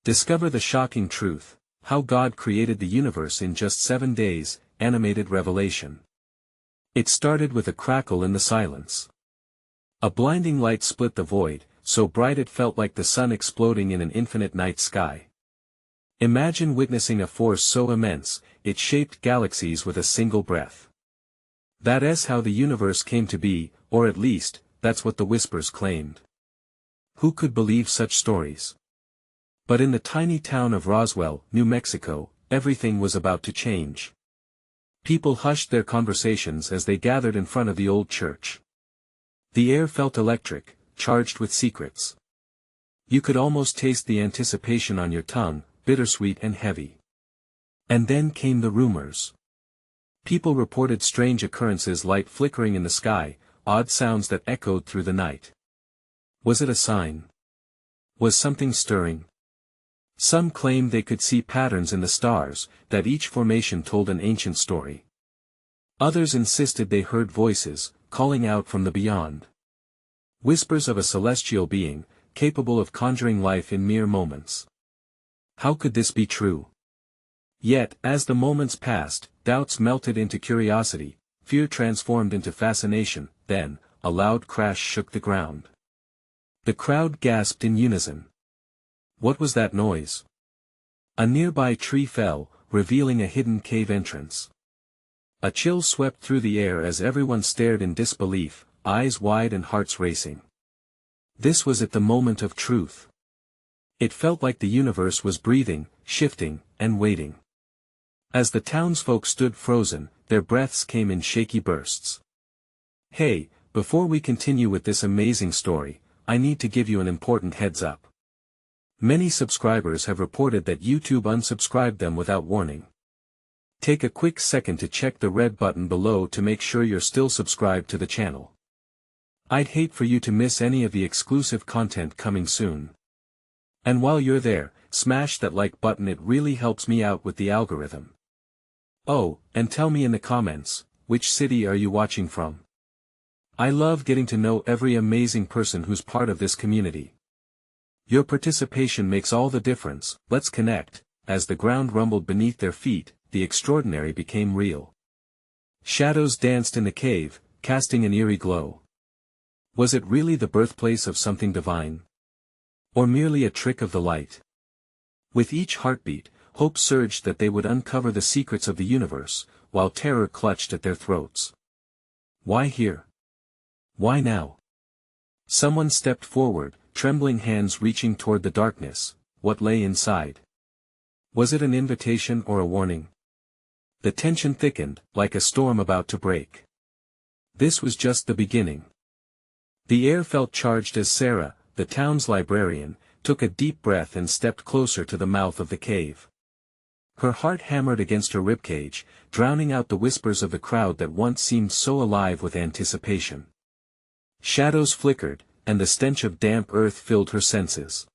Discover the shocking truth, how God created the universe in just 7 days, animated revelation. It started with a crackle in the silence. A blinding light split the void, so bright it felt like the sun exploding in an infinite night sky. Imagine witnessing a force so immense, it shaped galaxies with a single breath. That's how the universe came to be, or at least, that's what the whispers claimed. Who could believe such stories? But in the tiny town of Roswell, New Mexico, everything was about to change. People hushed their conversations as they gathered in front of the old church. The air felt electric, charged with secrets. You could almost taste the anticipation on your tongue, bittersweet and heavy. And then came the rumors. People reported strange occurrences, light flickering in the sky, odd sounds that echoed through the night. Was it a sign? Was something stirring? Some claimed they could see patterns in the stars, that each formation told an ancient story. Others insisted they heard voices, calling out from the beyond. Whispers of a celestial being, capable of conjuring life in mere moments. How could this be true? Yet, as the moments passed, doubts melted into curiosity, fear transformed into fascination, then, a loud crash shook the ground. The crowd gasped in unison. What was that noise? A nearby tree fell, revealing a hidden cave entrance. A chill swept through the air as everyone stared in disbelief, eyes wide and hearts racing. This was at the moment of truth. It felt like the universe was breathing, shifting, and waiting. As the townsfolk stood frozen, their breaths came in shaky bursts. Hey, before we continue with this amazing story, I need to give you an important heads up. Many subscribers have reported that YouTube unsubscribed them without warning. Take a quick second to check the red button below to make sure you're still subscribed to the channel. I'd hate for you to miss any of the exclusive content coming soon. And while you're there, smash that like button, it really helps me out with the algorithm. Oh, and tell me in the comments, which city are you watching from? I love getting to know every amazing person who's part of this community. Your participation makes all the difference. Let's connect. As the ground rumbled beneath their feet, the extraordinary became real. Shadows danced in the cave, casting an eerie glow. Was it really the birthplace of something divine? Or merely a trick of the light? With each heartbeat, hope surged that they would uncover the secrets of the universe, while terror clutched at their throats. Why here? Why now? Someone stepped forward, trembling hands reaching toward the darkness. What lay inside? Was it an invitation or a warning? The tension thickened, like a storm about to break. This was just the beginning. The air felt charged as Sarah, the town's librarian, took a deep breath and stepped closer to the mouth of the cave. Her heart hammered against her ribcage, drowning out the whispers of the crowd that once seemed so alive with anticipation. Shadows flickered, and the stench of damp earth filled her senses.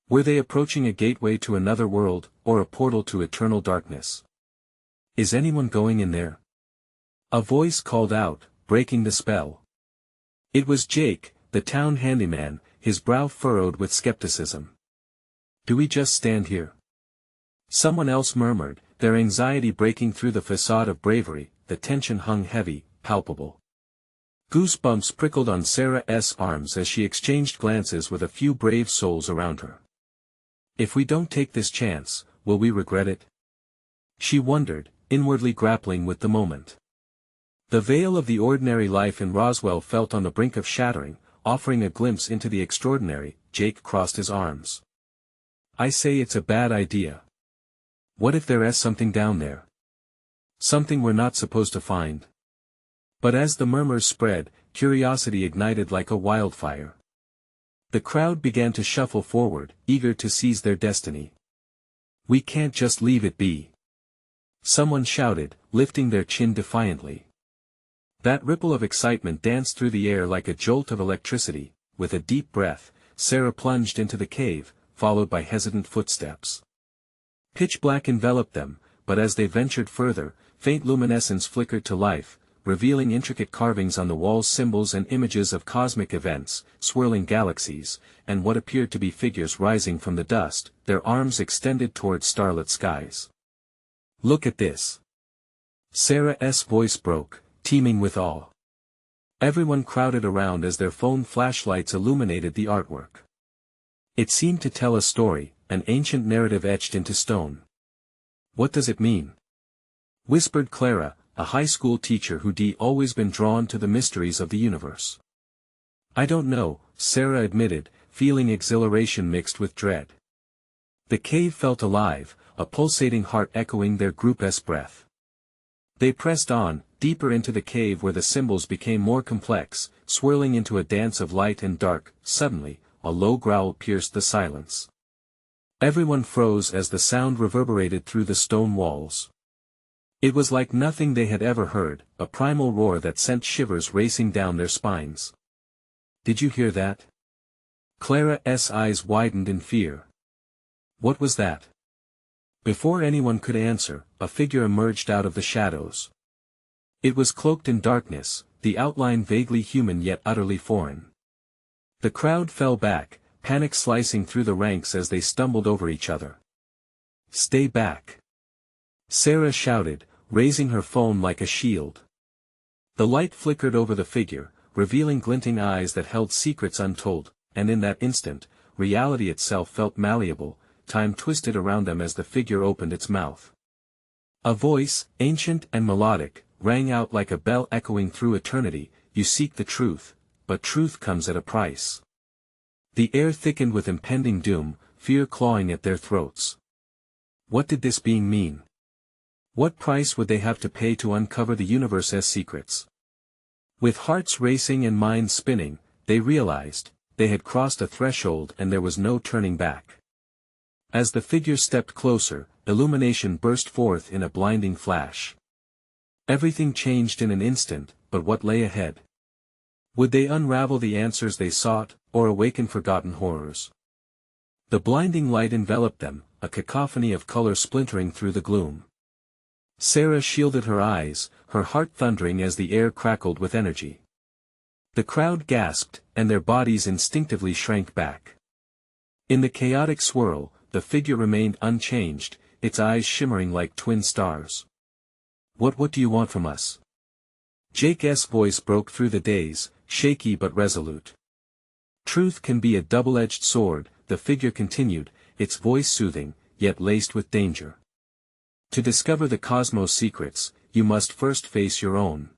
Were they approaching a gateway to another world, or a portal to eternal darkness? Is anyone going in there? A voice called out, breaking the spell. It was Jake, the town handyman, his brow furrowed with skepticism. Do we just stand here? Someone else murmured, their anxiety breaking through the facade of bravery. The tension hung heavy, palpable. Goosebumps prickled on Sarah's arms as she exchanged glances with a few brave souls around her. If we don't take this chance, will we regret it? She wondered, inwardly grappling with the moment. The veil of the ordinary life in Roswell felt on the brink of shattering, offering a glimpse into the extraordinary. Jake crossed his arms. I say it's a bad idea. What if there is something down there? Something we're not supposed to find. But as the murmurs spread, curiosity ignited like a wildfire. The crowd began to shuffle forward, eager to seize their destiny. We can't just leave it be. Someone shouted, lifting their chin defiantly. That ripple of excitement danced through the air like a jolt of electricity. With a deep breath, Sarah plunged into the cave, followed by hesitant footsteps. Pitch black enveloped them, but as they ventured further, faint luminescence flickered to life, revealing intricate carvings on the walls, symbols and images of cosmic events, swirling galaxies, and what appeared to be figures rising from the dust, their arms extended toward starlit skies. "Look at this." Sarah's voice broke, teeming with awe. Everyone crowded around as their phone flashlights illuminated the artwork. It seemed to tell a story, an ancient narrative etched into stone. "What does it mean?" whispered Clara, a high school teacher who'd always been drawn to the mysteries of the universe. "I don't know," Sarah admitted, feeling exhilaration mixed with dread. The cave felt alive, a pulsating heart echoing their group's breath. They pressed on, deeper into the cave where the symbols became more complex, swirling into a dance of light and dark. Suddenly, a low growl pierced the silence. Everyone froze as the sound reverberated through the stone walls. It was like nothing they had ever heard, a primal roar that sent shivers racing down their spines. "Did you hear that?" Clara's eyes widened in fear. "What was that?" Before anyone could answer, a figure emerged out of the shadows. It was cloaked in darkness, the outline vaguely human yet utterly foreign. The crowd fell back, panic slicing through the ranks as they stumbled over each other. "Stay back!" Sarah shouted, raising her phone like a shield. The light flickered over the figure, revealing glinting eyes that held secrets untold, and in that instant, reality itself felt malleable, time twisted around them as the figure opened its mouth. A voice, ancient and melodic, rang out like a bell echoing through eternity, "You seek the truth, but truth comes at a price." The air thickened with impending doom, fear clawing at their throats. What did this being mean? What price would they have to pay to uncover the universe's secrets? With hearts racing and minds spinning, they realized, they had crossed a threshold and there was no turning back. As the figure stepped closer, illumination burst forth in a blinding flash. Everything changed in an instant, but what lay ahead? Would they unravel the answers they sought, or awaken forgotten horrors? The blinding light enveloped them, a cacophony of color splintering through the gloom. Sarah shielded her eyes, her heart thundering as the air crackled with energy. The crowd gasped, and their bodies instinctively shrank back. In the chaotic swirl, the figure remained unchanged, its eyes shimmering like twin stars. What do you want from us?" Jake's voice broke through the daze, shaky but resolute. "Truth can be a double-edged sword," the figure continued, its voice soothing, yet laced with danger. "To discover the cosmos' secrets, you must first face your own."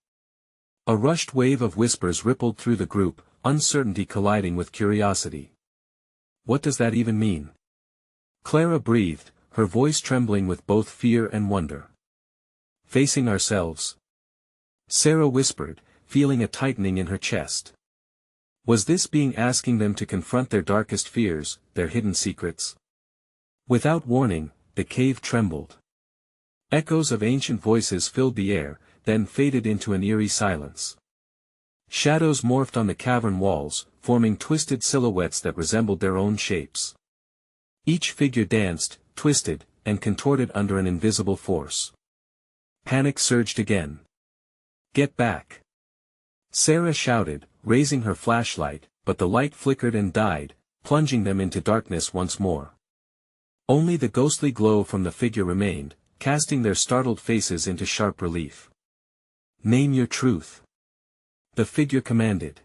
A rushed wave of whispers rippled through the group, uncertainty colliding with curiosity. "What does that even mean?" Clara breathed, her voice trembling with both fear and wonder. "Facing ourselves," Sarah whispered, feeling a tightening in her chest. Was this being asking them to confront their darkest fears, their hidden secrets? Without warning, the cave trembled. Echoes of ancient voices filled the air, then faded into an eerie silence. Shadows morphed on the cavern walls, forming twisted silhouettes that resembled their own shapes. Each figure danced, twisted, and contorted under an invisible force. Panic surged again. "Get back!" Sarah shouted, raising her flashlight, but the light flickered and died, plunging them into darkness once more. Only the ghostly glow from the figure remained, casting their startled faces into sharp relief. "Name your truth," the figure commanded.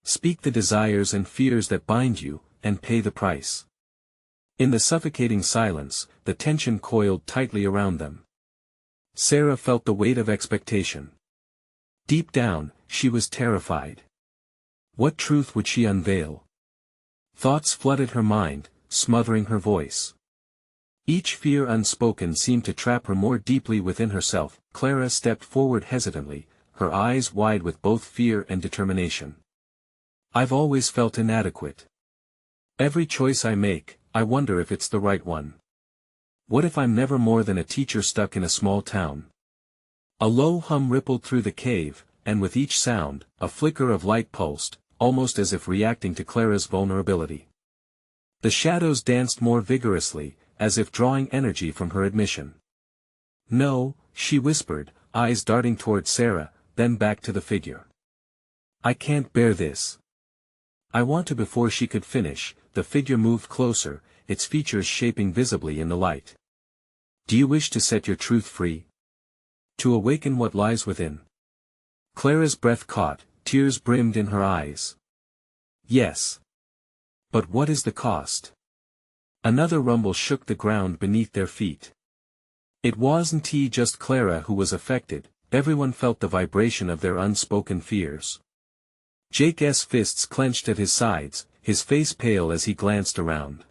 "Speak the desires and fears that bind you, and pay the price." In the suffocating silence, the tension coiled tightly around them. Sarah felt the weight of expectation. Deep down, she was terrified. What truth would she unveil? Thoughts flooded her mind, smothering her voice. Each fear unspoken seemed to trap her more deeply within herself. Clara stepped forward hesitantly, her eyes wide with both fear and determination. "I've always felt inadequate. Every choice I make, I wonder if it's the right one. What if I'm never more than a teacher stuck in a small town?" A low hum rippled through the cave, and with each sound, a flicker of light pulsed, almost as if reacting to Clara's vulnerability. The shadows danced more vigorously, as if drawing energy from her admission. "No," she whispered, eyes darting toward Sarah, then back to the figure. "I can't bear this. I want to." Before she could finish, the figure moved closer, its features shaping visibly in the light. "Do you wish to set your truth free? To awaken what lies within?" Clara's breath caught, tears brimmed in her eyes. "Yes. But what is the cost?" Another rumble shook the ground beneath their feet. It wasn't just Clara who was affected, everyone felt the vibration of their unspoken fears. Jake's fists clenched at his sides, his face pale as he glanced around.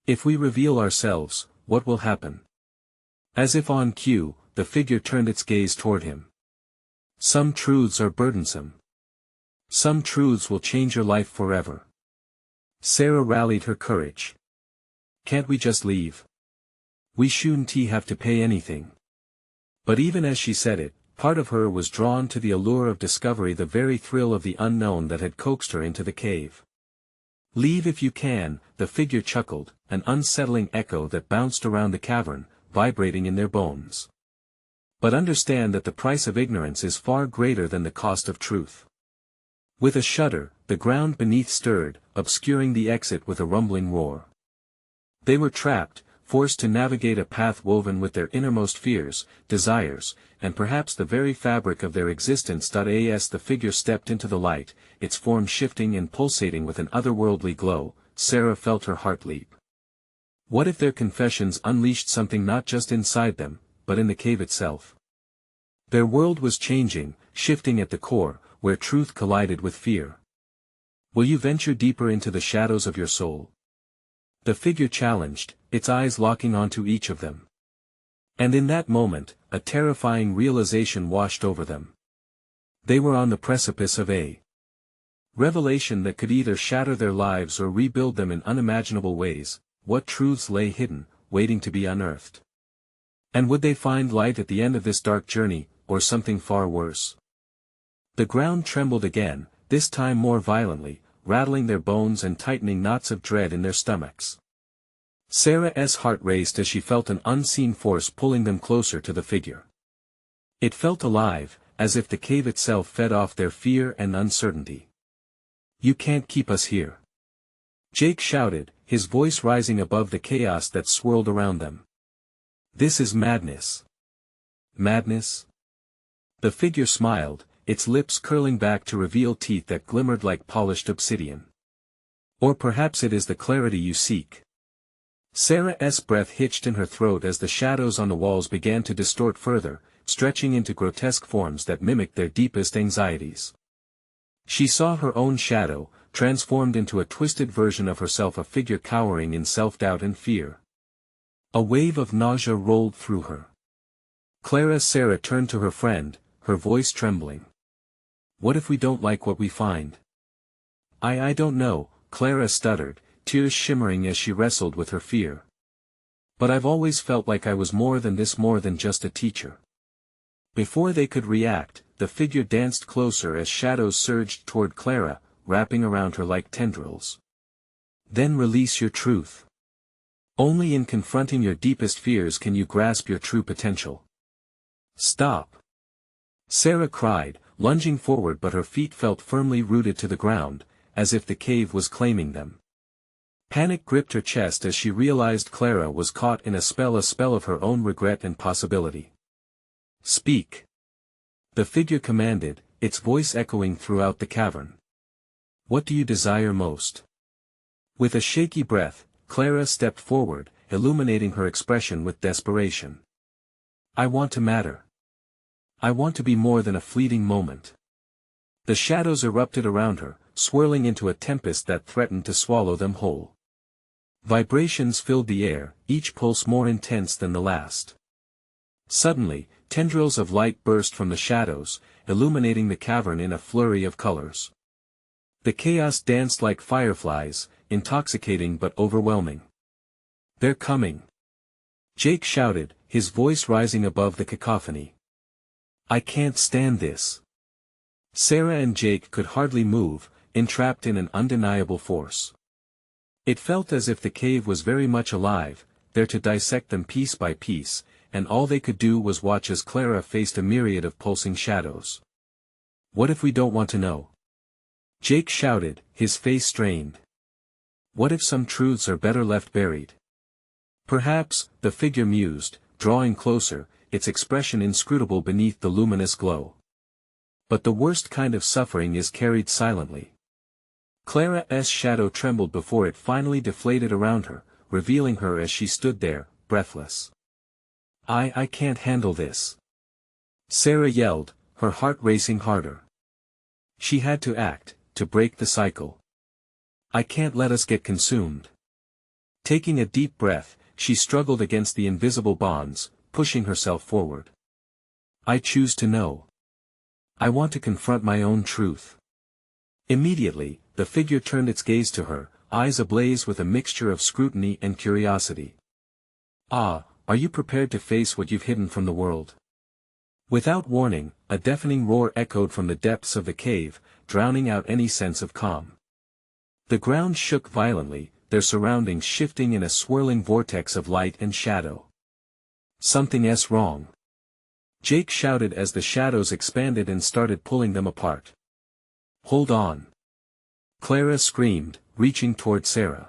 "If we reveal ourselves, what will happen?" As if on cue, the figure turned its gaze toward him. "Some truths are burdensome. Some truths will change your life forever." Sarah rallied her courage. "Can't we just leave? We shouldn't have to pay anything." But even as she said it, part of her was drawn to the allure of discovery, the very thrill of the unknown that had coaxed her into the cave. "Leave if you can," the figure chuckled, an unsettling echo that bounced around the cavern, vibrating in their bones. "But understand that the price of ignorance is far greater than the cost of truth." With a shudder, the ground beneath stirred, obscuring the exit with a rumbling roar. They were trapped, forced to navigate a path woven with their innermost fears, desires, and perhaps the very fabric of their existence. As the figure stepped into the light, its form shifting and pulsating with an otherworldly glow, Sarah felt her heart leap. What if their confessions unleashed something not just inside them, but in the cave itself? Their world was changing, shifting at the core, where truth collided with fear. "Will you venture deeper into the shadows of your soul?" The figure challenged, its eyes locking onto each of them. And in that moment, a terrifying realization washed over them. They were on the precipice of a revelation that could either shatter their lives or rebuild them in unimaginable ways. What truths lay hidden, waiting to be unearthed? And would they find light at the end of this dark journey, or something far worse? The ground trembled again, this time more violently, rattling their bones and tightening knots of dread in their stomachs. Sarah's heart raced as she felt an unseen force pulling them closer to the figure. It felt alive, as if the cave itself fed off their fear and uncertainty. "You can't keep us here," Jake shouted, his voice rising above the chaos that swirled around them. "This is madness." "Madness?" The figure smiled, its lips curling back to reveal teeth that glimmered like polished obsidian. "Or perhaps it is the clarity you seek." Sarah's breath hitched in her throat as the shadows on the walls began to distort further, stretching into grotesque forms that mimicked their deepest anxieties. She saw her own shadow, transformed into a twisted version of herself, a figure cowering in self-doubt and fear. A wave of nausea rolled through her. Sarah turned to her friend, her voice trembling. "What if we don't like what we find?" I don't know," Clara stuttered, tears shimmering as she wrestled with her fear. "But I've always felt like I was more than this, more than just a teacher." Before they could react, the figure danced closer as shadows surged toward Clara, wrapping around her like tendrils. "Then release your truth. Only in confronting your deepest fears can you grasp your true potential." "Stop!" Sarah cried, lunging forward, but her feet felt firmly rooted to the ground, as if the cave was claiming them. Panic gripped her chest as she realized Clara was caught in a spell of her own regret and possibility. "Speak!" the figure commanded, its voice echoing throughout the cavern. "What do you desire most?" With a shaky breath, Clara stepped forward, illuminating her expression with desperation. "I want to matter. I want to be more than a fleeting moment." The shadows erupted around her, swirling into a tempest that threatened to swallow them whole. Vibrations filled the air, each pulse more intense than the last. Suddenly, tendrils of light burst from the shadows, illuminating the cavern in a flurry of colors. The chaos danced like fireflies, intoxicating but overwhelming. "They're coming!" Jake shouted, his voice rising above the cacophony. "I can't stand this." Sarah and Jake could hardly move, entrapped in an undeniable force. It felt as if the cave was very much alive, there to dissect them piece by piece, and all they could do was watch as Clara faced a myriad of pulsing shadows. What if we don't want to know? Jake shouted, his face strained. What if some truths are better left buried? Perhaps, the figure mused, drawing closer, its expression inscrutable beneath the luminous glow. But the worst kind of suffering is carried silently. Clara's shadow trembled before it finally deflated around her, revealing her as she stood there, breathless. I can't handle this. Sarah yelled, her heart racing harder. She had to act, to break the cycle. I can't let us get consumed. Taking a deep breath, she struggled against the invisible bonds, pushing herself forward. I choose to know. I want to confront my own truth. Immediately, the figure turned its gaze to her, eyes ablaze with a mixture of scrutiny and curiosity. Ah, are you prepared to face what you've hidden from the world? Without warning, a deafening roar echoed from the depths of the cave, drowning out any sense of calm. The ground shook violently, their surroundings shifting in a swirling vortex of light and shadow. Something's wrong. Jake shouted as the shadows expanded and started pulling them apart. Hold on. Clara screamed, reaching toward Sarah.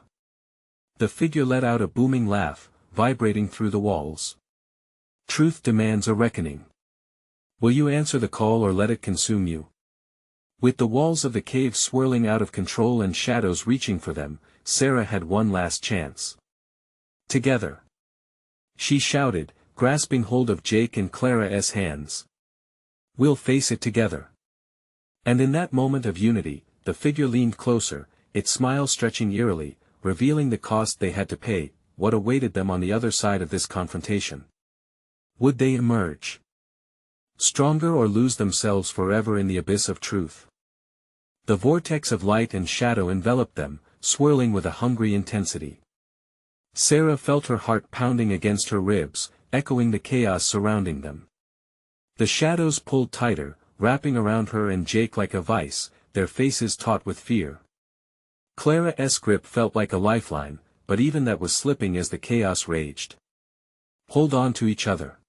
The figure let out a booming laugh, vibrating through the walls. Truth demands a reckoning. Will you answer the call or let it consume you? With the walls of the cave swirling out of control and shadows reaching for them, Sarah had one last chance. Together. She shouted, grasping hold of Jake and Clara's hands. We'll face it together. And in that moment of unity, the figure leaned closer, its smile stretching eerily, revealing the cost they had to pay, what awaited them on the other side of this confrontation. Would they emerge stronger or lose themselves forever in the abyss of truth? The vortex of light and shadow enveloped them, swirling with a hungry intensity. Sarah felt her heart pounding against her ribs, echoing the chaos surrounding them. The shadows pulled tighter, wrapping around her and Jake like a vice, their faces taut with fear. Clara's grip felt like a lifeline, but even that was slipping as the chaos raged. Hold on to each other.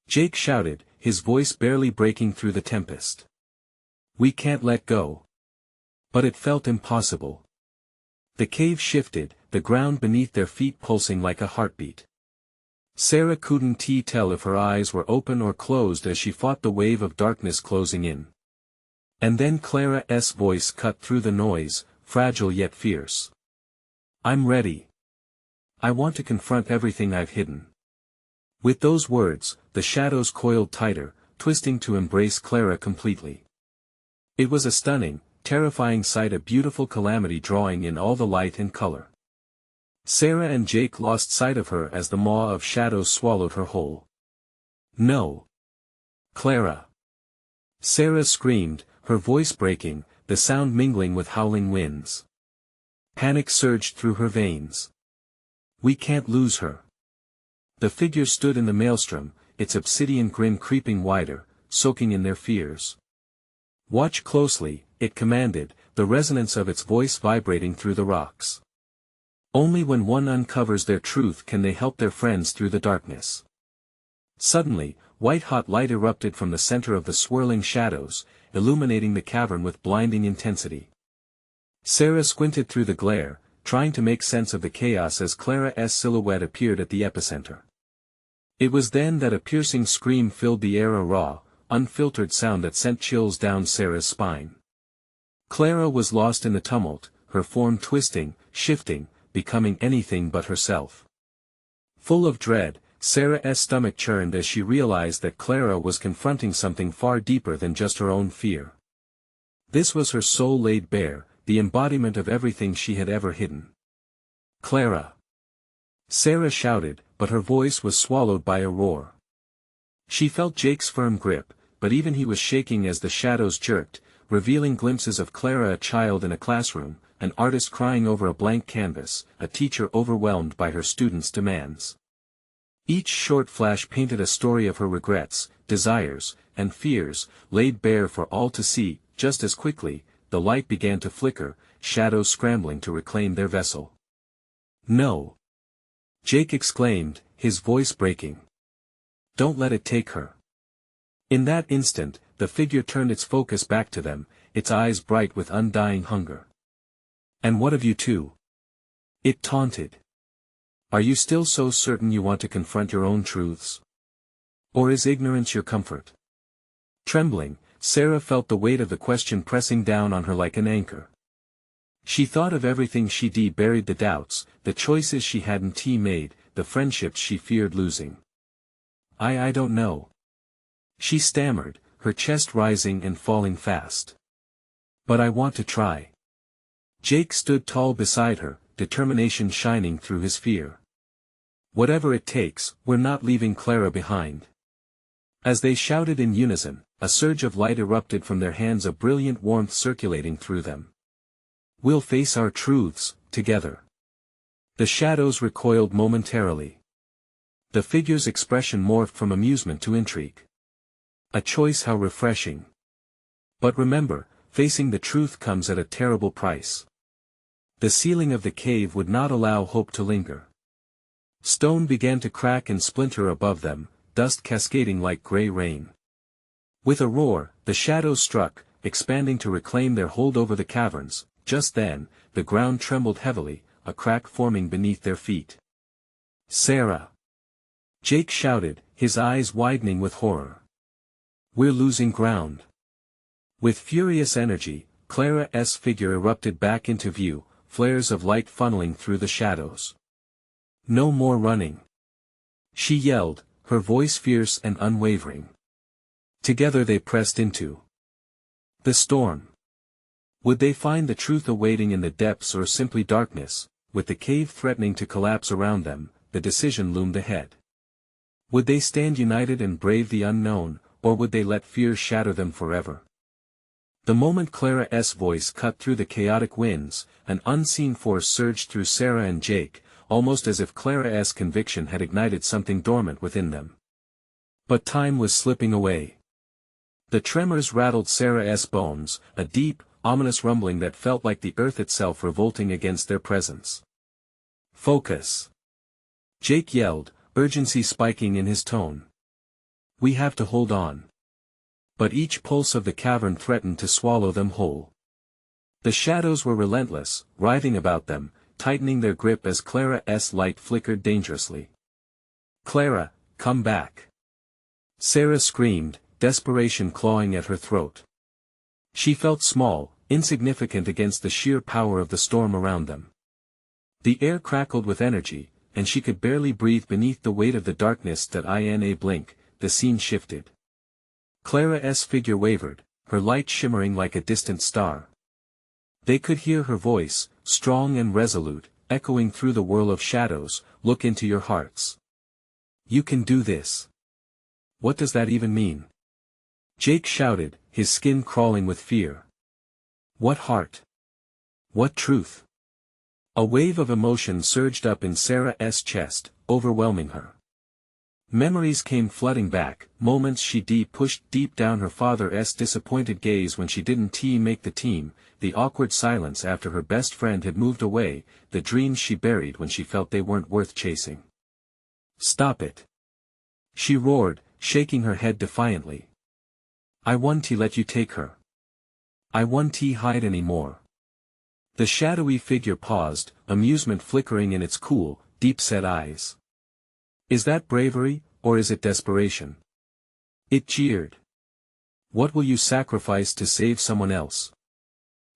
Jake shouted, his voice barely breaking through the tempest. We can't let go. But it felt impossible. The cave shifted, the ground beneath their feet pulsing like a heartbeat. Sarah couldn't tell if her eyes were open or closed as she fought the wave of darkness closing in. And then Clara's voice cut through the noise, fragile yet fierce. I'm ready. I want to confront everything I've hidden. With those words, the shadows coiled tighter, twisting to embrace Clara completely. It was a stunning, terrifying sight, a beautiful calamity drawing in all the light and color. Sarah and Jake lost sight of her as the maw of shadows swallowed her whole. No. Clara. Sarah screamed, her voice breaking, the sound mingling with howling winds. Panic surged through her veins. We can't lose her. The figure stood in the maelstrom, its obsidian grin creeping wider, soaking in their fears. Watch closely, it commanded, the resonance of its voice vibrating through the rocks. Only when one uncovers their truth can they help their friends through the darkness. Suddenly, white-hot light erupted from the center of the swirling shadows, illuminating the cavern with blinding intensity. Sarah squinted through the glare, trying to make sense of the chaos as Clara's silhouette appeared at the epicenter. It was then that a piercing scream filled the air, a raw, unfiltered sound that sent chills down Sarah's spine. Clara was lost in the tumult, her form twisting, shifting, becoming anything but herself. Full of dread, Sarah's stomach churned as she realized that Clara was confronting something far deeper than just her own fear. This was her soul laid bare, the embodiment of everything she had ever hidden. Clara! Sarah shouted, but her voice was swallowed by a roar. She felt Jake's firm grip, but even he was shaking as the shadows jerked, revealing glimpses of Clara, a child in a classroom, an artist crying over a blank canvas, a teacher overwhelmed by her students' demands. Each short flash painted a story of her regrets, desires, and fears, laid bare for all to see. Just as quickly, the light began to flicker, shadows scrambling to reclaim their vessel. No! Jake exclaimed, his voice breaking. Don't let it take her. In that instant, the figure turned its focus back to them, its eyes bright with undying hunger. "And what of you two?" it taunted. "Are you still so certain you want to confront your own truths? Or is ignorance your comfort?" Trembling, Sarah felt the weight of the question pressing down on her like an anchor. She thought of everything she'd buried, the doubts, the choices she hadn't made, the friendships she feared losing. I don't know," she stammered, her chest rising and falling fast. "But I want to try." Jake stood tall beside her, determination shining through his fear. "Whatever it takes, we're not leaving Clara behind." As they shouted in unison, a surge of light erupted from their hands, a brilliant warmth circulating through them. "We'll face our truths, together." The shadows recoiled momentarily. The figure's expression morphed from amusement to intrigue. "A choice how refreshing. But remember, facing the truth comes at a terrible price." The ceiling of the cave would not allow hope to linger. Stone began to crack and splinter above them, dust cascading like gray rain. With a roar, the shadows struck, expanding to reclaim their hold over the caverns. Just then, the ground trembled heavily, a crack forming beneath their feet. "Sarah!" Jake shouted, his eyes widening with horror. "We're losing ground." With furious energy, Clara's figure erupted back into view, flares of light funneling through the shadows. "No more running!" she yelled, her voice fierce and unwavering. Together they pressed into the storm. Would they find the truth awaiting in the depths or simply darkness? With the cave threatening to collapse around them, the decision loomed ahead. Would they stand united and brave the unknown, or would they let fear shatter them forever? The moment Clara's voice cut through the chaotic winds, an unseen force surged through Sarah and Jake, almost as if Clara's conviction had ignited something dormant within them. But time was slipping away. The tremors rattled Sarah's bones, a deep, ominous rumbling that felt like the earth itself revolting against their presence. "Focus!" Jake yelled, urgency spiking in his tone. "We have to hold on." But each pulse of the cavern threatened to swallow them whole. The shadows were relentless, writhing about them, tightening their grip as Clara's light flickered dangerously. "Clara, come back!" Sarah screamed, desperation clawing at her throat. She felt small, insignificant against the sheer power of the storm around them. The air crackled with energy, and she could barely breathe beneath the weight of the darkness. In a blink, the scene shifted. Clara's figure wavered, her light shimmering like a distant star. They could hear her voice, strong and resolute, echoing through the whirl of shadows, "Look into your hearts. You can do this." "What does that even mean?" Jake shouted, his skin crawling with fear. "What heart? What truth?" A wave of emotion surged up in Sarah's chest, overwhelming her. Memories came flooding back, moments she pushed deep down, her father's disappointed gaze when she didn't make the team, the awkward silence after her best friend had moved away, the dreams she buried when she felt they weren't worth chasing. "Stop it!" she roared, shaking her head defiantly. "I won't let you take her. I won't hide anymore." The shadowy figure paused, amusement flickering in its cool, deep-set eyes. "Is that bravery, or is it desperation?" it jeered. "What will you sacrifice to save someone else?"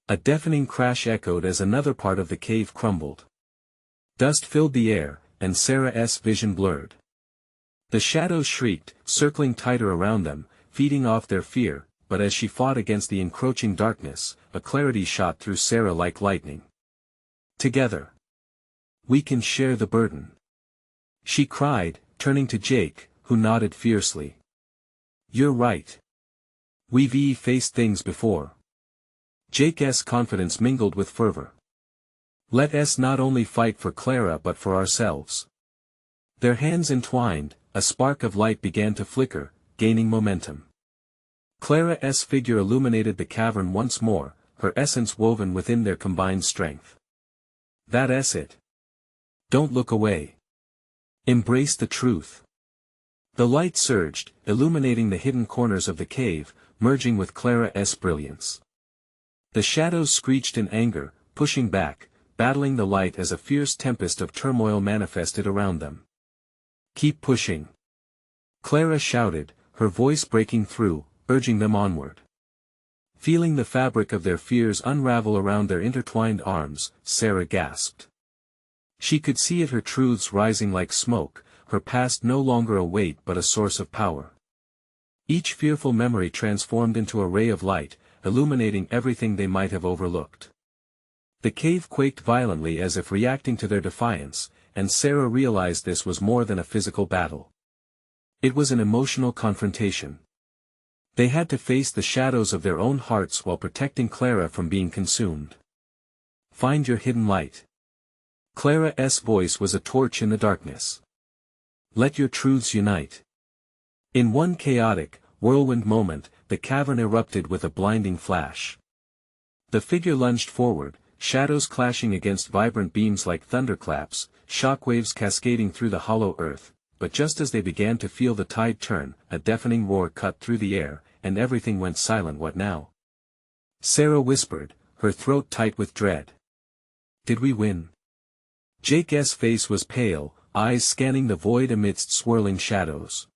A deafening crash echoed as another part of the cave crumbled. Dust filled the air, and Sarah's vision blurred. The shadows shrieked, circling tighter around them, feeding off their fear, but as she fought against the encroaching darkness, a clarity shot through Sarah like lightning. "Together, we can share the burden," she cried, turning to Jake, who nodded fiercely. "You're right. We've faced things before." Jake's confidence mingled with fervor. "Let us not only fight for Clara but for ourselves." Their hands entwined, a spark of light began to flicker, gaining momentum. Clara's figure illuminated the cavern once more, her essence woven within their combined strength. "That's it. Don't look away. Embrace the truth." The light surged, illuminating the hidden corners of the cave, merging with Clara's brilliance. The shadows screeched in anger, pushing back, battling the light as a fierce tempest of turmoil manifested around them. "Keep pushing!" Clara shouted, her voice breaking through, urging them onward. Feeling the fabric of their fears unravel around their intertwined arms, Sarah gasped. She could see it, her truths rising like smoke, her past no longer a weight but a source of power. Each fearful memory transformed into a ray of light, illuminating everything they might have overlooked. The cave quaked violently as if reacting to their defiance, and Sarah realized this was more than a physical battle. It was an emotional confrontation. They had to face the shadows of their own hearts while protecting Clara from being consumed. "Find your hidden light." Clara's voice was a torch in the darkness. "Let your truths unite." In one chaotic, whirlwind moment, the cavern erupted with a blinding flash. The figure lunged forward, shadows clashing against vibrant beams like thunderclaps, shockwaves cascading through the hollow earth, but just as they began to feel the tide turn, a deafening roar cut through the air, and everything went silent. "What now?" Sarah whispered, her throat tight with dread. "Did we win?" Jake's face was pale, eyes scanning the void amidst swirling shadows.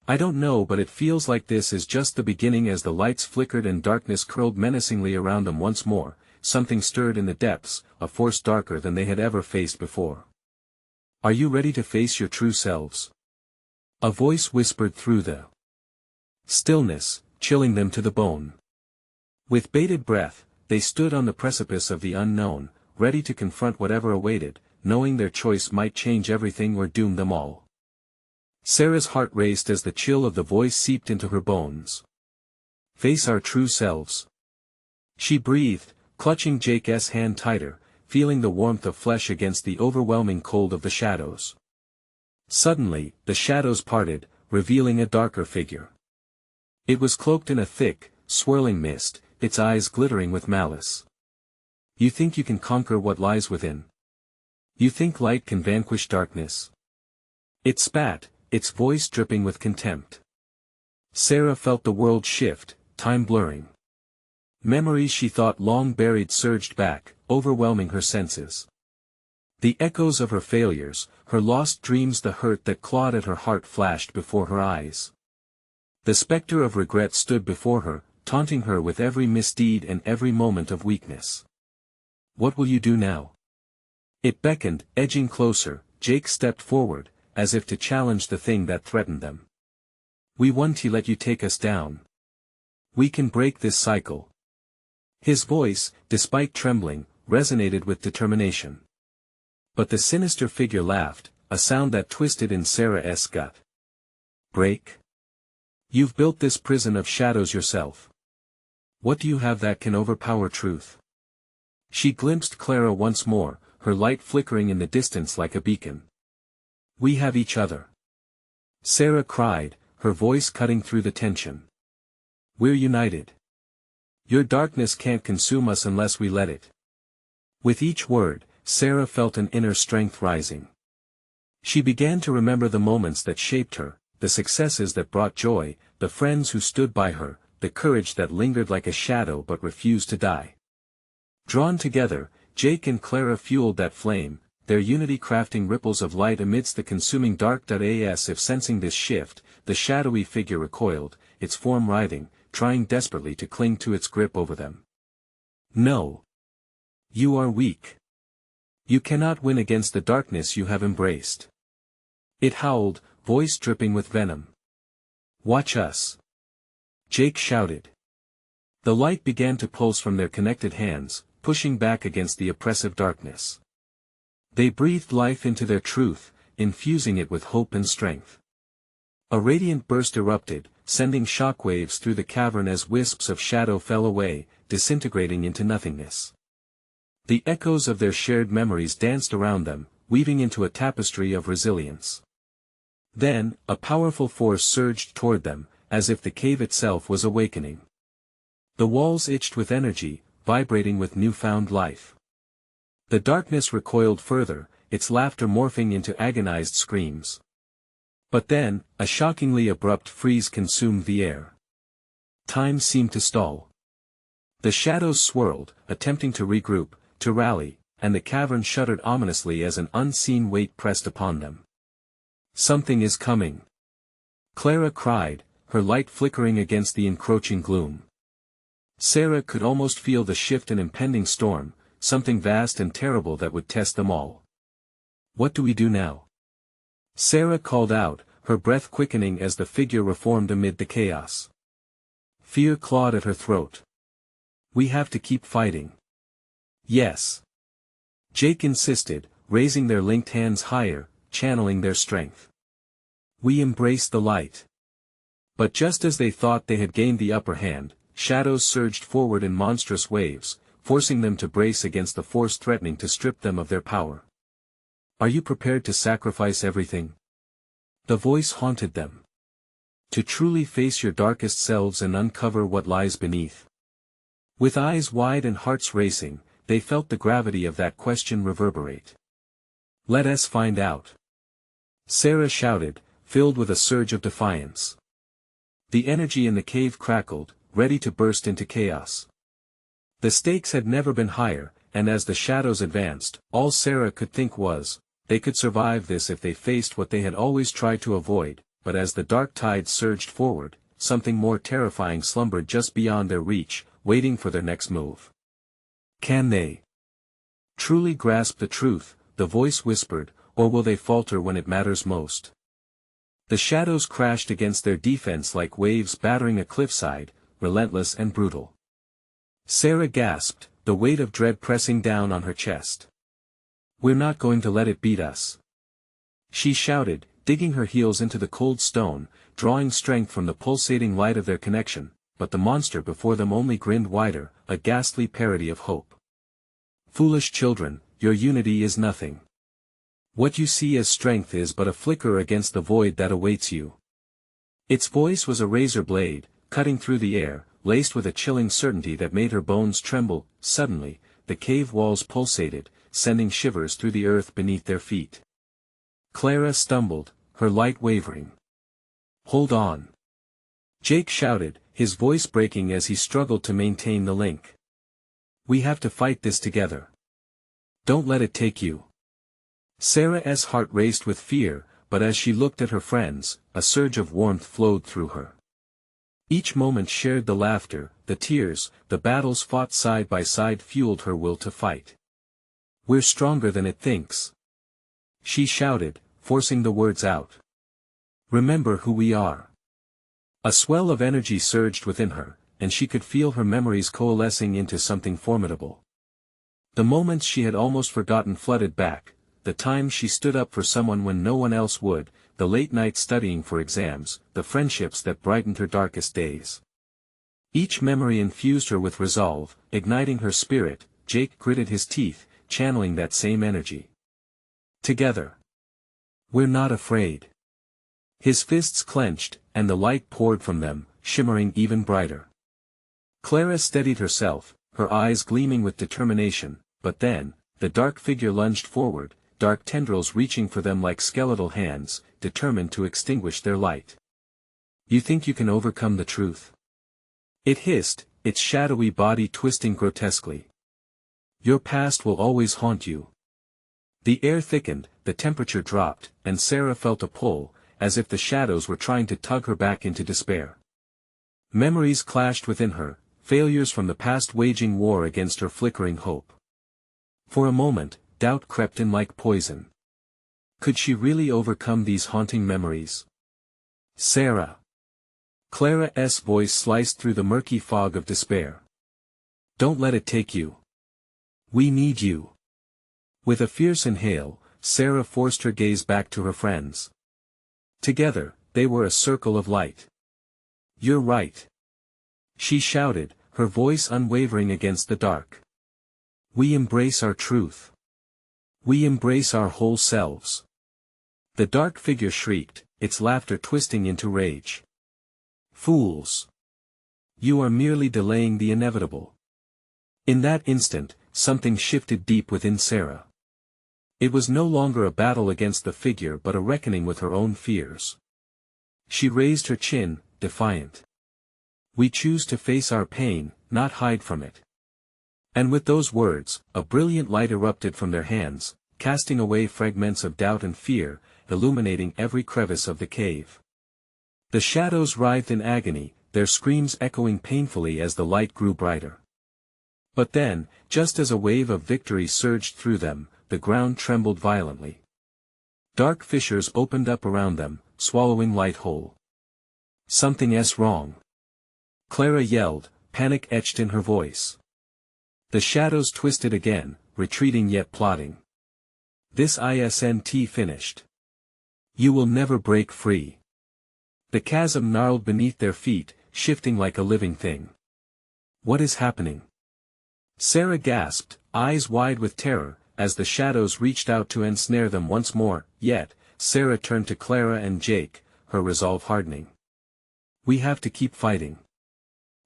"I don't know, but it feels like this is just the beginning." As the lights flickered and darkness curled menacingly around them once more, something stirred in the depths, a force darker than they had ever faced before. "Are you ready to face your true selves?" A voice whispered through the stillness, chilling them to the bone. With bated breath, they stood on the precipice of the unknown, ready to confront whatever awaited, knowing their choice might change everything or doom them all. Sarah's heart raced as the chill of the voice seeped into her bones. "Face our true selves." She breathed, clutching Jake's hand tighter, feeling the warmth of flesh against the overwhelming cold of the shadows. Suddenly, the shadows parted, revealing a darker figure. It was cloaked in a thick, swirling mist, its eyes glittering with malice. "You think you can conquer what lies within? You think light can vanquish darkness?" It spat, its voice dripping with contempt. Sarah felt the world shift, time blurring. Memories she thought long buried surged back, overwhelming her senses. The echoes of her failures, her lost dreams, the hurt that clawed at her heart flashed before her eyes. The specter of regret stood before her, taunting her with every misdeed and every moment of weakness. "What will you do now?" It beckoned, edging closer. Jake stepped forward, as if to challenge the thing that threatened them. "We won't let you take us down. We can break this cycle." His voice, despite trembling, resonated with determination. But the sinister figure laughed, a sound that twisted in Sarah's gut. "Break? You've built this prison of shadows yourself. What do you have that can overpower truth?" She glimpsed Clara once more, her light flickering in the distance like a beacon. "We have each other," Sarah cried, her voice cutting through the tension. "We're united. Your darkness can't consume us unless we let it." With each word, Sarah felt an inner strength rising. She began to remember the moments that shaped her, the successes that brought joy, the friends who stood by her, the courage that lingered like a shadow but refused to die. Drawn together, Jake and Clara fueled that flame, their unity crafting ripples of light amidst the consuming dark. As if sensing this shift, the shadowy figure recoiled, its form writhing, trying desperately to cling to its grip over them. "No. You are weak. You cannot win against the darkness you have embraced." It howled, voice dripping with venom. "Watch us!" Jake shouted. The light began to pulse from their connected hands, pushing back against the oppressive darkness. They breathed life into their truth, infusing it with hope and strength. A radiant burst erupted, sending shockwaves through the cavern as wisps of shadow fell away, disintegrating into nothingness. The echoes of their shared memories danced around them, weaving into a tapestry of resilience. Then, a powerful force surged toward them, as if the cave itself was awakening. The walls itched with energy, vibrating with newfound life. The darkness recoiled further, its laughter morphing into agonized screams. But then, a shockingly abrupt freeze consumed the air. Time seemed to stall. The shadows swirled, attempting to regroup, to rally, and the cavern shuddered ominously as an unseen weight pressed upon them. "Something is coming," Clara cried, her light flickering against the encroaching gloom. Sarah could almost feel the shift and impending storm, something vast and terrible that would test them all. "What do we do now?" Sarah called out, her breath quickening as the figure reformed amid the chaos. Fear clawed at her throat. "We have to keep fighting." "Yes," Jake insisted, raising their linked hands higher, channeling their strength. "We embrace the light." But just as they thought they had gained the upper hand, shadows surged forward in monstrous waves, forcing them to brace against the force threatening to strip them of their power. "Are you prepared to sacrifice everything?" The voice haunted them. "To truly face your darkest selves and uncover what lies beneath?" With eyes wide and hearts racing, they felt the gravity of that question reverberate. "Let us find out," Sarah shouted, filled with a surge of defiance. The energy in the cave crackled, ready to burst into chaos. The stakes had never been higher, and as the shadows advanced, all Sarah could think was, they could survive this if they faced what they had always tried to avoid, but as the dark tide surged forward, something more terrifying slumbered just beyond their reach, waiting for their next move. "Can they truly grasp the truth?" the voice whispered, "or will they falter when it matters most?" The shadows crashed against their defense like waves battering a cliffside, relentless and brutal. Sarah gasped, the weight of dread pressing down on her chest. "We're not going to let it beat us," she shouted, digging her heels into the cold stone, drawing strength from the pulsating light of their connection, but the monster before them only grinned wider, a ghastly parody of hope. "Foolish children, your unity is nothing. What you see as strength is but a flicker against the void that awaits you." Its voice was a razor blade, cutting through the air, laced with a chilling certainty that made her bones tremble. Suddenly, the cave walls pulsated, sending shivers through the earth beneath their feet. Clara stumbled, her light wavering. "Hold on!" Jake shouted, his voice breaking as he struggled to maintain the link. "We have to fight this together. Don't let it take you." Sarah's heart raced with fear, but as she looked at her friends, a surge of warmth flowed through her. Each moment shared the laughter, the tears, the battles fought side by side fueled her will to fight. "We're stronger than it thinks," she shouted, forcing the words out. "Remember who we are." A swell of energy surged within her, and she could feel her memories coalescing into something formidable. The moments she had almost forgotten flooded back, the times she stood up for someone when no one else would, the late nights studying for exams, the friendships that brightened her darkest days. Each memory infused her with resolve, igniting her spirit. Jake gritted his teeth, channeling that same energy. "Together. We're not afraid." His fists clenched, and the light poured from them, shimmering even brighter. Clara steadied herself, her eyes gleaming with determination, but then, the dark figure lunged forward, dark tendrils reaching for them like skeletal hands, determined to extinguish their light. "You think you can overcome the truth?" it hissed, its shadowy body twisting grotesquely. "Your past will always haunt you." The air thickened, the temperature dropped, and Sarah felt a pull, as if the shadows were trying to tug her back into despair. Memories clashed within her, failures from the past waging war against her flickering hope. For a moment, doubt crept in like poison. Could she really overcome these haunting memories? "Sarah." Clara's voice sliced through the murky fog of despair. "Don't let it take you. We need you." With a fierce inhale, Sarah forced her gaze back to her friends. Together, they were a circle of light. "You're right," she shouted, her voice unwavering against the dark. "We embrace our truth. We embrace our whole selves." The dark figure shrieked, its laughter twisting into rage. "Fools! You are merely delaying the inevitable." In that instant, something shifted deep within Sarah. It was no longer a battle against the figure but a reckoning with her own fears. She raised her chin, defiant. We choose to face our pain, not hide from it. And with those words, a brilliant light erupted from their hands, casting away fragments of doubt and fear, illuminating every crevice of the cave. The shadows writhed in agony, their screams echoing painfully as the light grew brighter. But then, just as a wave of victory surged through them, the ground trembled violently. Dark fissures opened up around them, swallowing light whole. Something's wrong. Clara yelled, panic etched in her voice. The shadows twisted again, retreating yet plotting. This isn't finished. You will never break free. The chasm gnarled beneath their feet, shifting like a living thing. What is happening? Sarah gasped, eyes wide with terror, as the shadows reached out to ensnare them once more, yet, Sarah turned to Clara and Jake, her resolve hardening. We have to keep fighting.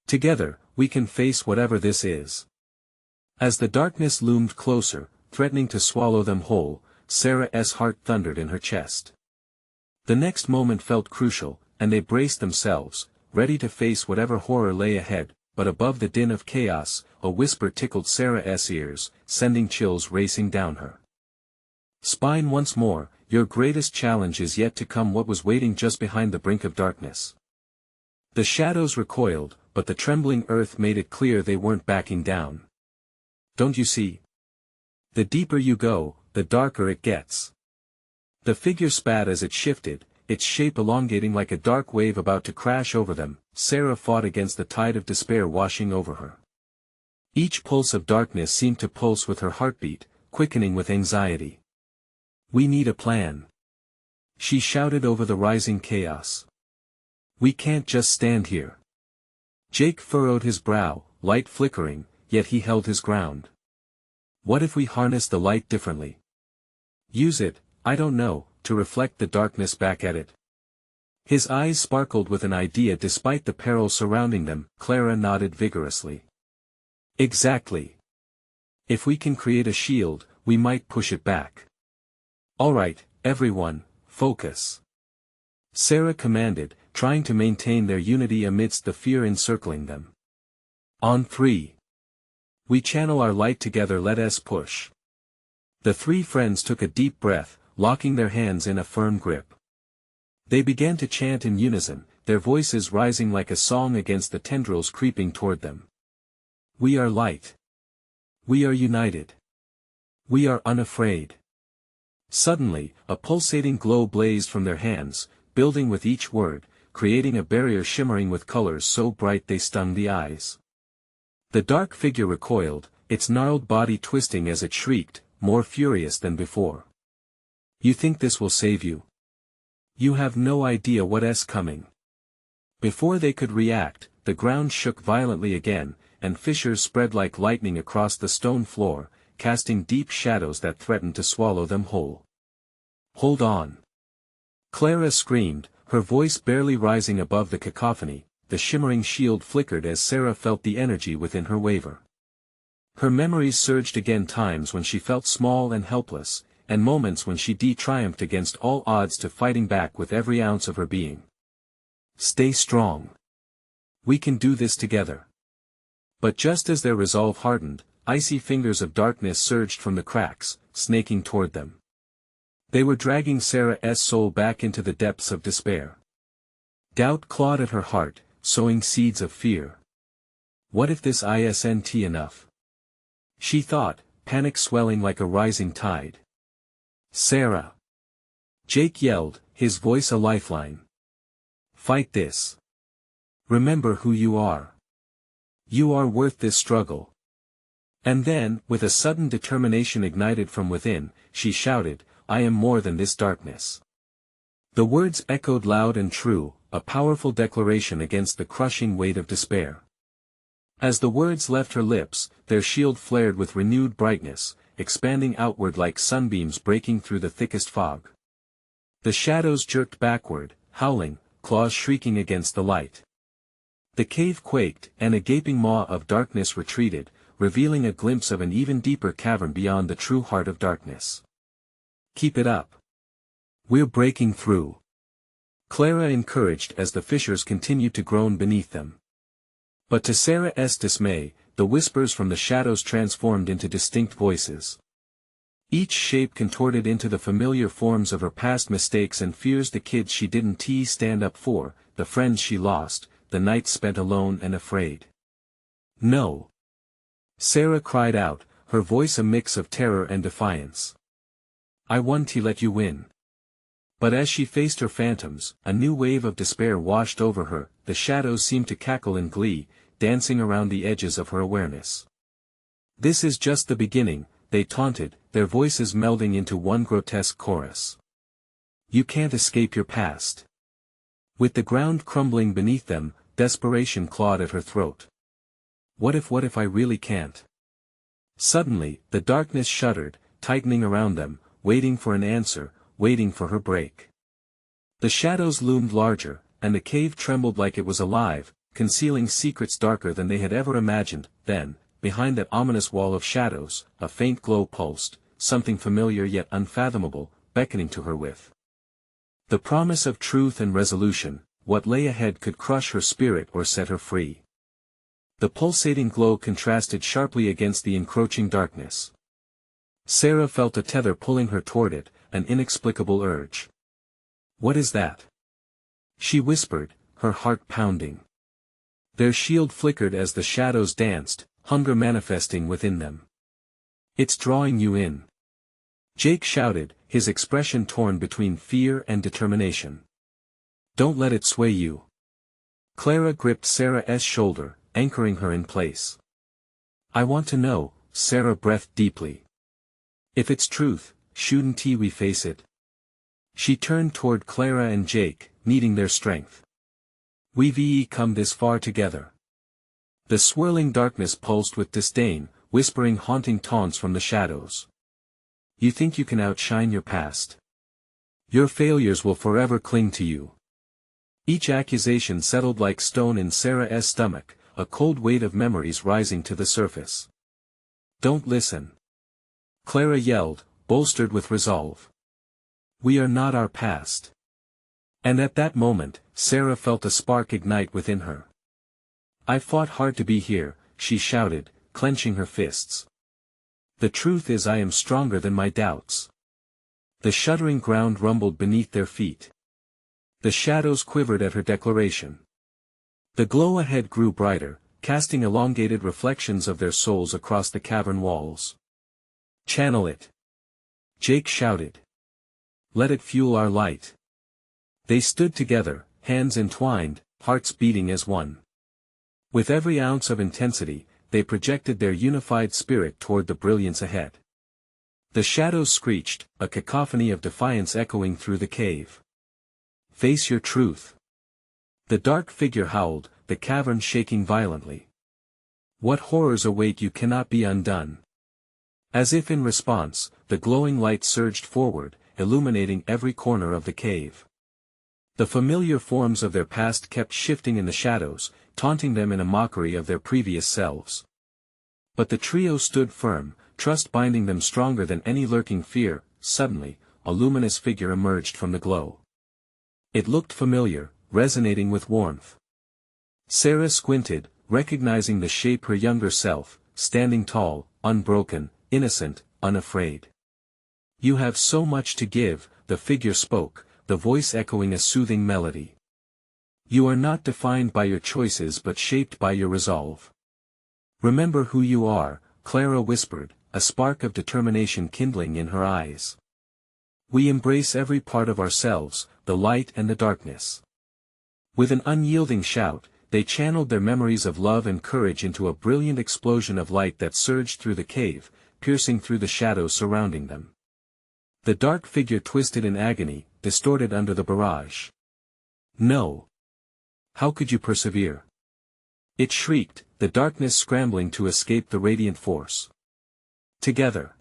Together, we can face whatever this is. As the darkness loomed closer, threatening to swallow them whole, Sarah's heart thundered in her chest. The next moment felt crucial, and they braced themselves, ready to face whatever horror lay ahead, but above the din of chaos, a whisper tickled Sarah's ears, sending chills racing down her spine once more. Your greatest challenge is yet to come. What was waiting just behind the brink of darkness? The shadows recoiled, but the trembling earth made it clear they weren't backing down. Don't you see? The deeper you go, the darker it gets. The figure spat as it shifted, its shape elongating like a dark wave about to crash over them. Sarah fought against the tide of despair washing over her. Each pulse of darkness seemed to pulse with her heartbeat, quickening with anxiety. We need a plan. She shouted over the rising chaos. We can't just stand here. Jake furrowed his brow, light flickering, yet he held his ground. What if we harness the light differently? Use it, I don't know, to reflect the darkness back at it. His eyes sparkled with an idea despite the peril surrounding them. Clara nodded vigorously. Exactly. If we can create a shield, we might push it back. All right, everyone, focus. Sarah commanded, trying to maintain their unity amidst the fear encircling them. On 3. We channel our light together. Let us push. The three friends took a deep breath, locking their hands in a firm grip. They began to chant in unison, their voices rising like a song against the tendrils creeping toward them. We are light. We are united. We are unafraid. Suddenly, a pulsating glow blazed from their hands, building with each word, creating a barrier shimmering with colors so bright they stung the eyes. The dark figure recoiled, its gnarled body twisting as it shrieked, more furious than before. You think this will save you? You have no idea what's coming. Before they could react, the ground shook violently again, and fissures spread like lightning across the stone floor, casting deep shadows that threatened to swallow them whole. Hold on! Clara screamed, her voice barely rising above the cacophony. The shimmering shield flickered as Sarah felt the energy within her waver. Her memories surged again, times when she felt small and helpless, and moments when she triumphed against all odds to fighting back with every ounce of her being. Stay strong. We can do this together. But just as their resolve hardened, icy fingers of darkness surged from the cracks, snaking toward them. They were dragging Sarah's soul back into the depths of despair. Doubt clawed at her heart, sowing seeds of fear. What if this isn't enough? She thought, panic swelling like a rising tide. Sarah! Jake yelled, his voice a lifeline. Fight this. Remember who you are. You are worth this struggle. And then, with a sudden determination ignited from within, she shouted, I am more than this darkness. The words echoed loud and true, a powerful declaration against the crushing weight of despair. As the words left her lips, their shield flared with renewed brightness, expanding outward like sunbeams breaking through the thickest fog. The shadows jerked backward, howling, claws shrieking against the light. The cave quaked, and a gaping maw of darkness retreated, revealing a glimpse of an even deeper cavern beyond the true heart of darkness. Keep it up. We're breaking through. Clara encouraged as the fissures continued to groan beneath them. But to Sarah's dismay, the whispers from the shadows transformed into distinct voices. Each shape contorted into the familiar forms of her past mistakes and fears, the kids she didn't stand up for, the friends she lost, the nights spent alone and afraid. "No!" Sarah cried out, her voice a mix of terror and defiance. "I won't let you win." But as she faced her phantoms, a new wave of despair washed over her. The shadows seemed to cackle in glee, dancing around the edges of her awareness. "This is just the beginning," they taunted, their voices melding into one grotesque chorus. "You can't escape your past." With the ground crumbling beneath them, desperation clawed at her throat. What if I really can't?" Suddenly, the darkness shuddered, tightening around them, waiting for an answer, waiting for her break. The shadows loomed larger, and the cave trembled like it was alive, concealing secrets darker than they had ever imagined. Then, behind that ominous wall of shadows, a faint glow pulsed, something familiar yet unfathomable, beckoning to her with the promise of truth and resolution. What lay ahead could crush her spirit or set her free. The pulsating glow contrasted sharply against the encroaching darkness. Sarah felt a tether pulling her toward it, an inexplicable urge. "What is that?" she whispered, her heart pounding. Their shield flickered as the shadows danced, hunger manifesting within them. "It's drawing you in," Jake shouted, his expression torn between fear and determination. "Don't let it sway you." Clara gripped Sarah's shoulder, anchoring her in place. "I want to know," Sarah breathed deeply. "If it's truth, shouldn't we face it?" She turned toward Clara and Jake, needing their strength. "We've come this far together." The swirling darkness pulsed with disdain, whispering haunting taunts from the shadows. "You think you can outshine your past? Your failures will forever cling to you." Each accusation settled like stone in Sarah's stomach, a cold weight of memories rising to the surface. "Don't listen," Clara yelled, bolstered with resolve. "We are not our past." And at that moment, Sarah felt a spark ignite within her. "I fought hard to be here," she shouted, clenching her fists. "The truth is I am stronger than my doubts." The shuddering ground rumbled beneath their feet. The shadows quivered at her declaration. The glow ahead grew brighter, casting elongated reflections of their souls across the cavern walls. "Channel it!" Jake shouted. "Let it fuel our light." They stood together, hands entwined, hearts beating as one. With every ounce of intensity, they projected their unified spirit toward the brilliance ahead. The shadows screeched, a cacophony of defiance echoing through the cave. "Face your truth." The dark figure howled, the cavern shaking violently. "What horrors await you cannot be undone." As if in response, the glowing light surged forward, illuminating every corner of the cave. The familiar forms of their past kept shifting in the shadows, taunting them in a mockery of their previous selves. But the trio stood firm, trust binding them stronger than any lurking fear. Suddenly, a luminous figure emerged from the glow. It looked familiar, resonating with warmth. Sarah squinted, recognizing the shape, her younger self, standing tall, unbroken, innocent, unafraid. "You have so much to give," the figure spoke, the voice echoing a soothing melody. "You are not defined by your choices but shaped by your resolve. Remember who you are," Clara whispered, a spark of determination kindling in her eyes. "We embrace every part of ourselves, the light and the darkness." With an unyielding shout, they channeled their memories of love and courage into a brilliant explosion of light that surged through the cave, piercing through the shadows surrounding them. The dark figure twisted in agony, distorted under the barrage. "No! How could you persevere?" it shrieked, the darkness scrambling to escape the radiant force. "Together!"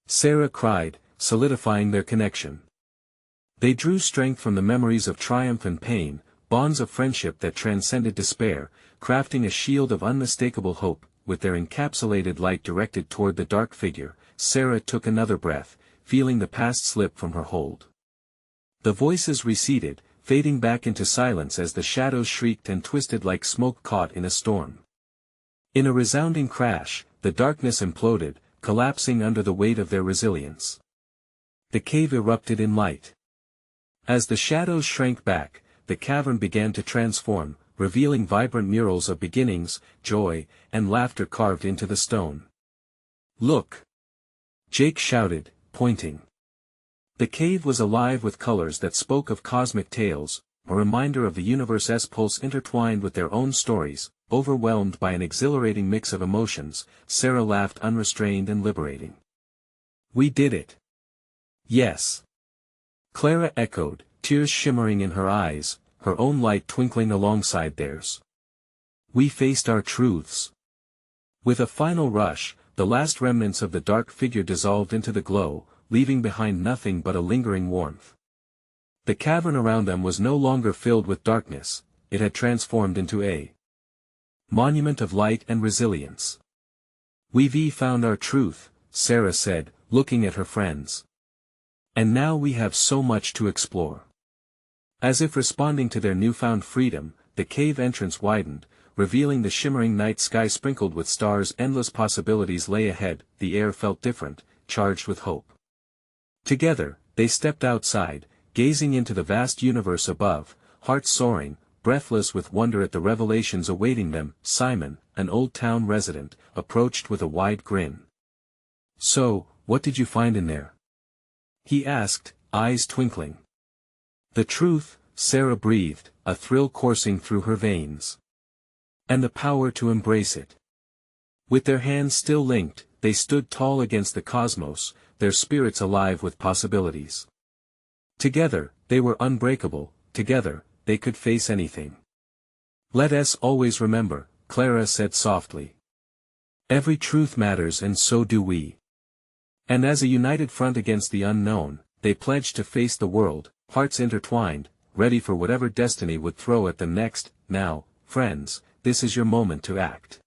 Sarah cried, solidifying their connection. They drew strength from the memories of triumph and pain, bonds of friendship that transcended despair, crafting a shield of unmistakable hope. With their encapsulated light directed toward the dark figure, Sarah took another breath, feeling the past slip from her hold. The voices receded, fading back into silence as the shadows shrieked and twisted like smoke caught in a storm. In a resounding crash, the darkness imploded, collapsing under the weight of their resilience. The cave erupted in light. As the shadows shrank back, the cavern began to transform, revealing vibrant murals of beginnings, joy, and laughter carved into the stone. "Look!" Jake shouted, pointing. The cave was alive with colors that spoke of cosmic tales, a reminder of the universe's pulse intertwined with their own stories. Overwhelmed by an exhilarating mix of emotions, Sarah laughed unrestrained and liberating. "We did it." "Yes." Clara echoed, tears shimmering in her eyes, her own light twinkling alongside theirs. "We faced our truths." With a final rush, the last remnants of the dark figure dissolved into the glow, leaving behind nothing but a lingering warmth. The cavern around them was no longer filled with darkness, it had transformed into a monument of light and resilience. "We've found our truth," Sarah said, looking at her friends. "And now we have so much to explore." As if responding to their newfound freedom, the cave entrance widened, revealing the shimmering night sky sprinkled with stars. Endless possibilities lay ahead. The air felt different, charged with hope. Together, they stepped outside, gazing into the vast universe above, hearts soaring, breathless with wonder at the revelations awaiting them. Simon, an Old Town resident, approached with a wide grin. "So, what did you find in there?" he asked, eyes twinkling. "The truth," Sarah breathed, a thrill coursing through her veins. "And the power to embrace it." With their hands still linked, they stood tall against the cosmos, their spirits alive with possibilities. Together, they were unbreakable, together, they could face anything. "Let us always remember," Clara said softly. "Every truth matters and so do we." And as a united front against the unknown, they pledged to face the world, hearts intertwined, ready for whatever destiny would throw at them next. Now, friends, this is your moment to act.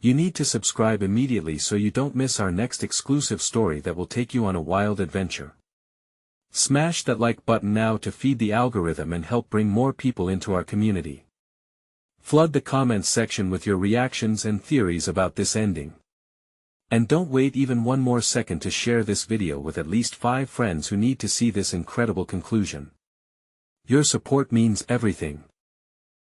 You need to subscribe immediately so you don't miss our next exclusive story that will take you on a wild adventure. Smash that like button now to feed the algorithm and help bring more people into our community. Flood the comments section with your reactions and theories about this ending. And don't wait even one more second to share this video with at least 5 friends who need to see this incredible conclusion. Your support means everything.